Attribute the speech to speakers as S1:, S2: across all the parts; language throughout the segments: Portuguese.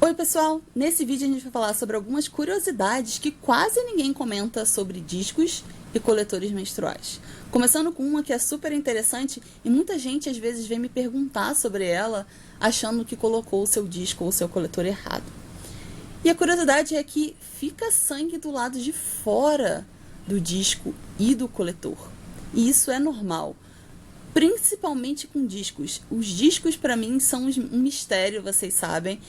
S1: Oi pessoal, nesse vídeo a gente vai falar sobre algumas curiosidades que quase ninguém comenta sobre discos e coletores menstruais. Começando com uma que é super interessante e muita gente às vezes vem me perguntar sobre ela achando que colocou o seu disco ou o seu coletor errado. E a curiosidade é que fica sangue do lado de fora do disco e do coletor. E isso é normal, principalmente com discos. Os discos para mim são um mistério, vocês sabem.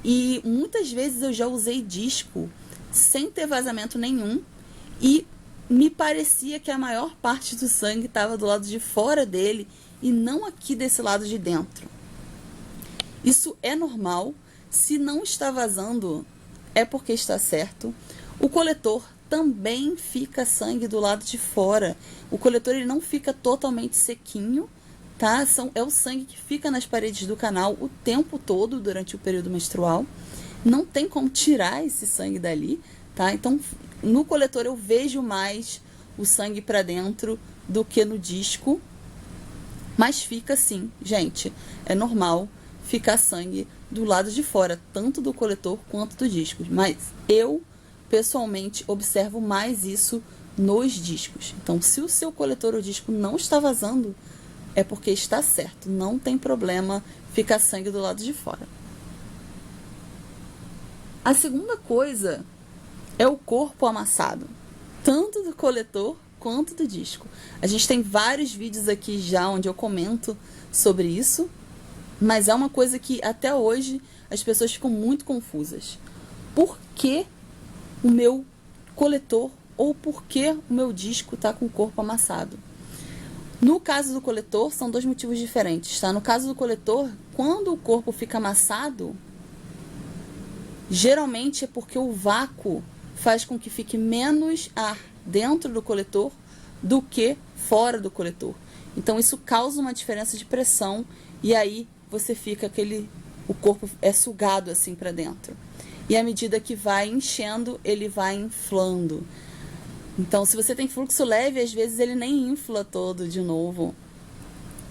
S1: E muitas vezes eu já usei disco sem ter vazamento nenhum e me parecia que a maior parte do sangue estava do lado de fora dele e não aqui desse lado de dentro. Isso é normal. Se não está vazando, é porque está certo. O coletor também fica sangue do lado de fora. O coletor ele não fica totalmente sequinho, tá? É o sangue que fica nas paredes do canal o tempo todo durante o período menstrual. Não tem como tirar esse sangue dali, tá? Então, no coletor eu vejo mais o sangue para dentro do que no disco. Mas fica sim, gente. É normal ficar sangue do lado de fora, tanto do coletor quanto do disco. Mas eu, pessoalmente, observo mais isso nos discos. Então, se o seu coletor ou disco não está vazando, é porque está certo, não tem problema ficar sangue do lado de fora. A segunda coisa é o corpo amassado, tanto do coletor quanto do disco. A gente tem vários vídeos aqui já onde eu comento sobre isso, mas é uma coisa que até hoje as pessoas ficam muito confusas. Por que o meu coletor ou por que o meu disco está com o corpo amassado? No caso do coletor, são dois motivos diferentes, tá? No caso do coletor, quando o corpo fica amassado, geralmente é porque o vácuo faz com que fique menos ar dentro do coletor do que fora do coletor. Então, isso causa uma diferença de pressão e aí você fica o corpo é sugado assim para dentro. E à medida que vai enchendo, ele vai inflando. Então, se você tem fluxo leve, às vezes ele nem infla todo de novo.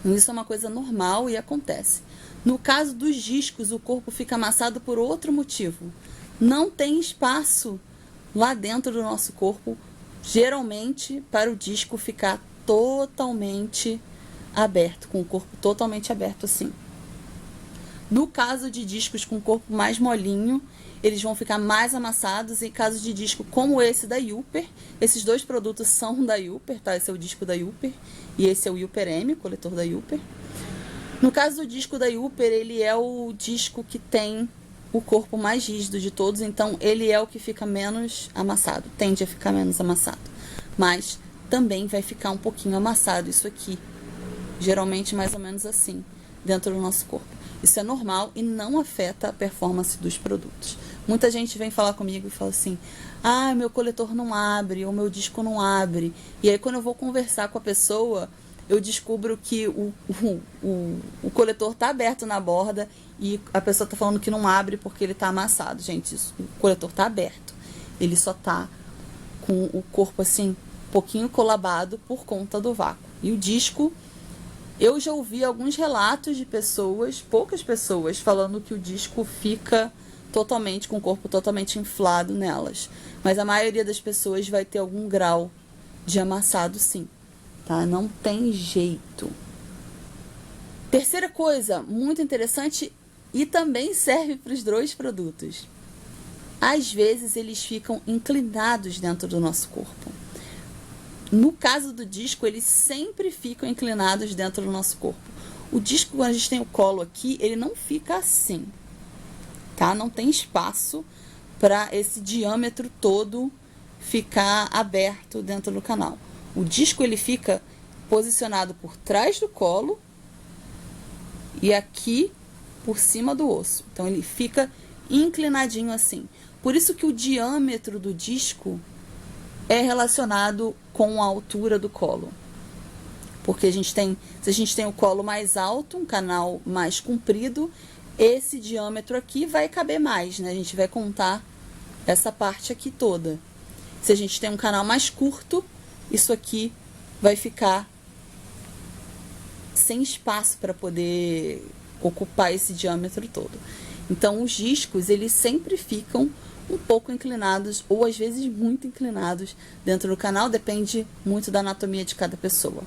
S1: Isso é uma coisa normal e acontece. No caso dos discos, o corpo fica amassado por outro motivo. Não tem espaço lá dentro do nosso corpo, geralmente, para o disco ficar totalmente aberto, com o corpo totalmente aberto assim. No caso de discos com corpo mais molinho, eles vão ficar mais amassados. Em caso de disco como esse da Yooper, esses dois produtos são da Yooper, tá? Esse é o disco da Yooper e esse é o Yooper M, coletor da Yooper. No caso do disco da Yooper, ele é o disco que tem o corpo mais rígido de todos, então ele é o que fica menos amassado, tende a ficar menos amassado. Mas também vai ficar um pouquinho amassado isso aqui, geralmente mais ou menos assim, dentro do nosso corpo. Isso é normal e não afeta a performance dos produtos. Muita gente vem falar comigo e fala assim: ah, meu coletor não abre, ou meu disco não abre. E aí quando eu vou conversar com a pessoa, eu descubro que o coletor tá aberto na borda e a pessoa tá falando que não abre porque ele tá amassado. Gente, o coletor tá aberto. Ele só tá com o corpo assim, um pouquinho colabado por conta do vácuo. E o disco, eu já ouvi alguns relatos de pessoas, poucas pessoas, falando que o disco fica totalmente com o corpo totalmente inflado nelas. Mas a maioria das pessoas vai ter algum grau de amassado sim, tá? Não tem jeito. Terceira coisa, muito interessante e também serve para os dois produtos. Às vezes eles ficam inclinados dentro do nosso corpo. No caso do disco, eles sempre ficam inclinados dentro do nosso corpo. O disco, quando a gente tem o colo aqui, ele não fica assim, tá? Não tem espaço para esse diâmetro todo ficar aberto dentro do canal. O disco, ele fica posicionado por trás do colo e aqui por cima do osso. Então, ele fica inclinadinho assim. Por isso que o diâmetro do disco é relacionado com a altura do colo. Porque se a gente tem o colo mais alto, um canal mais comprido, esse diâmetro aqui vai caber mais, né? A gente vai contar essa parte aqui toda. Se a gente tem um canal mais curto, isso aqui vai ficar sem espaço para poder ocupar esse diâmetro todo. Então, os discos, eles sempre ficam um pouco inclinados, ou às vezes muito inclinados dentro do canal, depende muito da anatomia de cada pessoa.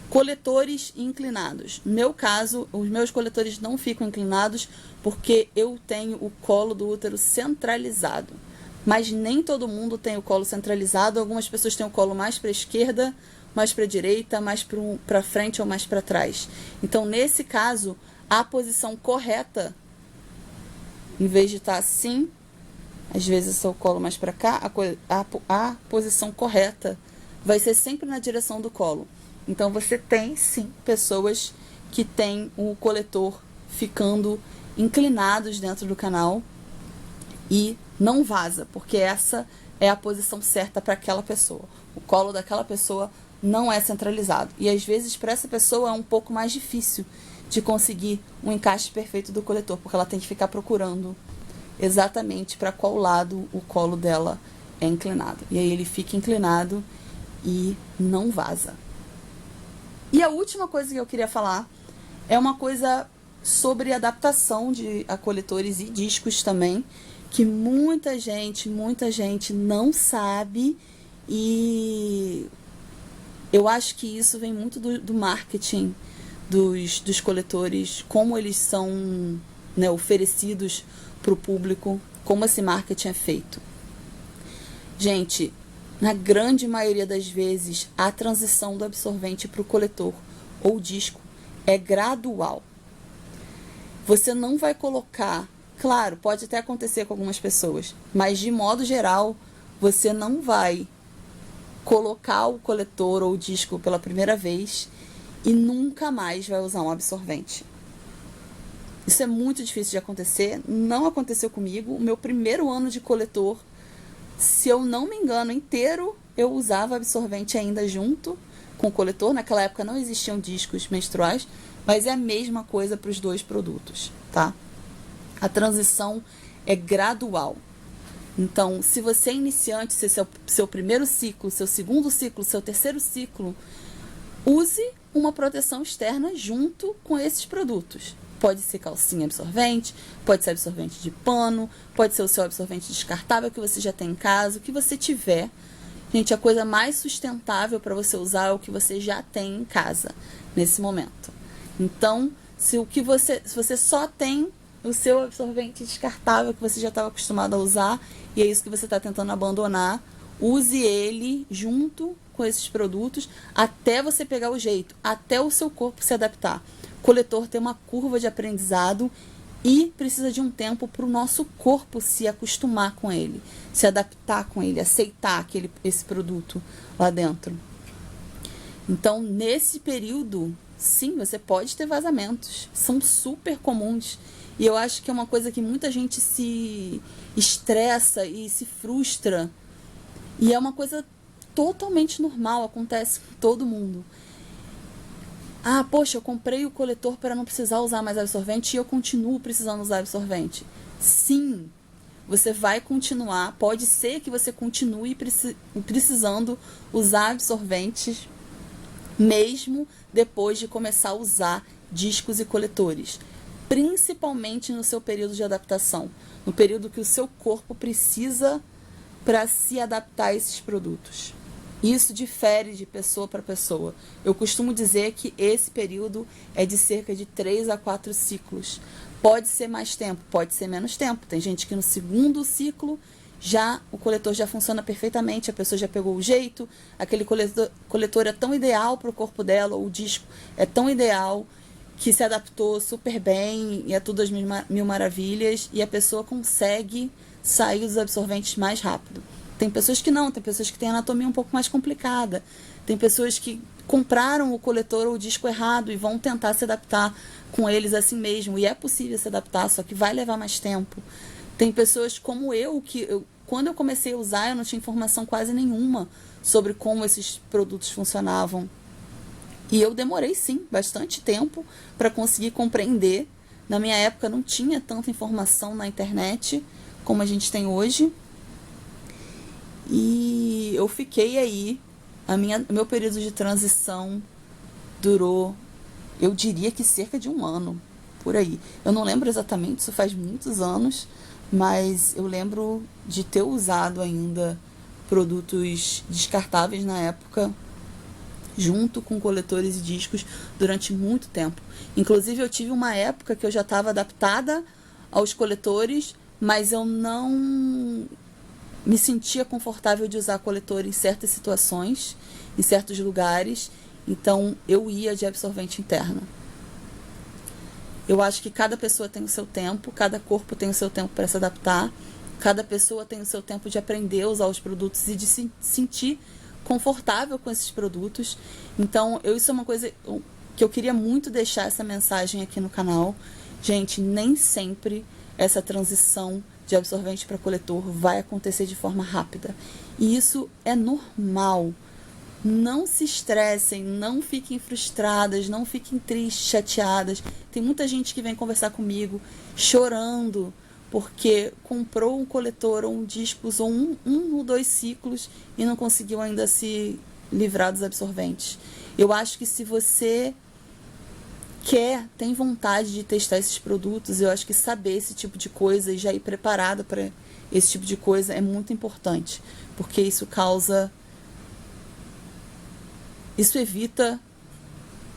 S1: Coletores inclinados. No meu caso, os meus coletores não ficam inclinados porque eu tenho o colo do útero centralizado. Mas nem todo mundo tem o colo centralizado. Algumas pessoas têm o colo mais para a esquerda, mais para a direita, mais para frente ou mais para trás. Então, nesse caso, a posição correta, em vez de estar assim, às vezes o colo mais para cá, a posição correta vai ser sempre na direção do colo. Então, você tem, sim, pessoas que têm o coletor ficando inclinados dentro do canal e não vaza, porque essa é a posição certa para aquela pessoa. O colo daquela pessoa não é centralizado. E, às vezes, para essa pessoa é um pouco mais difícil de conseguir um encaixe perfeito do coletor, porque ela tem que ficar procurando exatamente para qual lado o colo dela é inclinado. E aí ele fica inclinado e não vaza. E a última coisa que eu queria falar é uma coisa sobre adaptação de coletores e discos também, que muita gente não sabe, e eu acho que isso vem muito do marketing dos coletores, como eles são, né, oferecidos para o público, como esse marketing é feito. Gente, na grande maioria das vezes, a transição do absorvente para o coletor ou disco é gradual. Você não vai colocar, claro, pode até acontecer com algumas pessoas, mas de modo geral, você não vai colocar o coletor ou o disco pela primeira vez e nunca mais vai usar um absorvente. Isso é muito difícil de acontecer, não aconteceu comigo. O meu primeiro ano de coletor, se eu não me engano, inteiro, eu usava absorvente ainda junto com o coletor. Naquela época não existiam discos menstruais, mas é a mesma coisa para os dois produtos, tá? A transição é gradual. Então, se você é iniciante, se é seu primeiro ciclo, seu segundo ciclo, seu terceiro ciclo, use uma proteção externa junto com esses produtos. Pode ser calcinha absorvente, pode ser absorvente de pano, pode ser o seu absorvente descartável que você já tem em casa, o que você tiver. Gente, a coisa mais sustentável para você usar é o que você já tem em casa nesse momento. Então, se você só tem o seu absorvente descartável que você já estava acostumado a usar e é isso que você está tentando abandonar, use ele junto com esses produtos até você pegar o jeito, até o seu corpo se adaptar. O coletor tem uma curva de aprendizado e precisa de um tempo para o nosso corpo se acostumar com ele, se adaptar com ele, aceitar esse produto lá dentro. Então, nesse período, sim, você pode ter vazamentos, são super comuns. E eu acho que é uma coisa que muita gente se estressa e se frustra. E é uma coisa totalmente normal, acontece com todo mundo. Ah, poxa, eu comprei o coletor para não precisar usar mais absorvente e eu continuo precisando usar absorvente. Sim, você vai continuar, pode ser que você continue precisando usar absorventes mesmo depois de começar a usar discos e coletores. Principalmente no seu período de adaptação, no período que o seu corpo precisa para se adaptar a esses produtos. Isso difere de pessoa para pessoa. Eu costumo dizer que esse período é de cerca de 3 a 4 ciclos. Pode ser mais tempo, pode ser menos tempo. Tem gente que no segundo ciclo o coletor já funciona perfeitamente, a pessoa já pegou o jeito, aquele coletor é tão ideal para o corpo dela, ou o disco é tão ideal que se adaptou super bem e é tudo às mil maravilhas e a pessoa consegue sair dos absorventes mais rápido. Tem pessoas que não, tem pessoas que têm anatomia um pouco mais complicada, tem pessoas que compraram o coletor ou o disco errado e vão tentar se adaptar com eles assim mesmo, e é possível se adaptar, só que vai levar mais tempo. Tem pessoas como quando eu comecei a usar, eu não tinha informação quase nenhuma sobre como esses produtos funcionavam. E eu demorei, sim, bastante tempo para conseguir compreender. Na minha época não tinha tanta informação na internet como a gente tem hoje. E eu fiquei aí, o meu período de transição durou, eu diria que cerca de 1 ano. por aí. Eu não lembro exatamente, isso faz muitos anos, mas eu lembro de ter usado ainda produtos descartáveis na época, junto com coletores e discos durante muito tempo. Inclusive eu tive uma época que eu já estava adaptada aos coletores, mas eu não me sentia confortável de usar coletor em certas situações, em certos lugares, então eu ia de absorvente interno. Eu acho que cada pessoa tem o seu tempo, cada corpo tem o seu tempo para se adaptar, cada pessoa tem o seu tempo de aprender a usar os produtos e de se sentir confortável com esses produtos. Então, isso é uma coisa que eu queria muito deixar essa mensagem aqui no canal. Gente, nem sempre essa transição de absorvente para coletor vai acontecer de forma rápida. E isso é normal. Não se estressem, não fiquem frustradas, não fiquem tristes, chateadas. Tem muita gente que vem conversar comigo chorando porque comprou um coletor ou um disco, usou um ou dois ciclos e não conseguiu ainda se livrar dos absorventes. Eu acho que se você tem vontade de testar esses produtos, eu acho que saber esse tipo de coisa e já ir preparado para esse tipo de coisa é muito importante, porque isso evita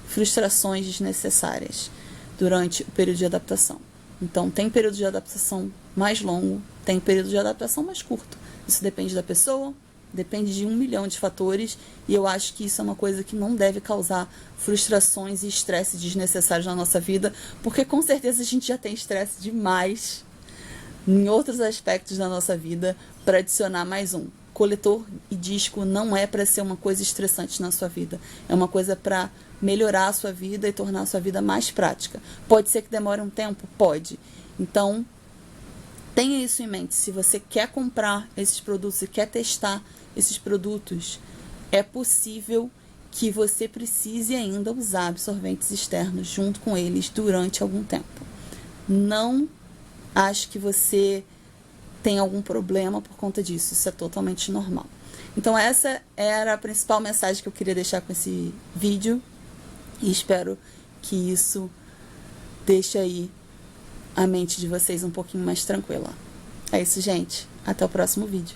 S1: frustrações desnecessárias durante o período de adaptação. Então, tem período de adaptação mais longo, tem período de adaptação mais curto. Isso depende da pessoa, depende de 1 milhão de fatores, e eu acho que isso é uma coisa que não deve causar frustrações e estresse desnecessários na nossa vida, porque com certeza a gente já tem estresse demais em outros aspectos da nossa vida para adicionar mais um. Coletor e disco não é para ser uma coisa estressante na sua vida, é uma coisa para melhorar a sua vida e tornar a sua vida mais prática. Pode ser que demore um tempo? Pode. Então, tenha isso em mente. Se você quer comprar esses produtos e quer testar esses produtos, é possível que você precise ainda usar absorventes externos junto com eles durante algum tempo. Não ache que você tem algum problema por conta disso. Isso é totalmente normal. Então, essa era a principal mensagem que eu queria deixar com esse vídeo. E espero que isso deixe aí a mente de vocês um pouquinho mais tranquila. É isso, gente. Até o próximo vídeo.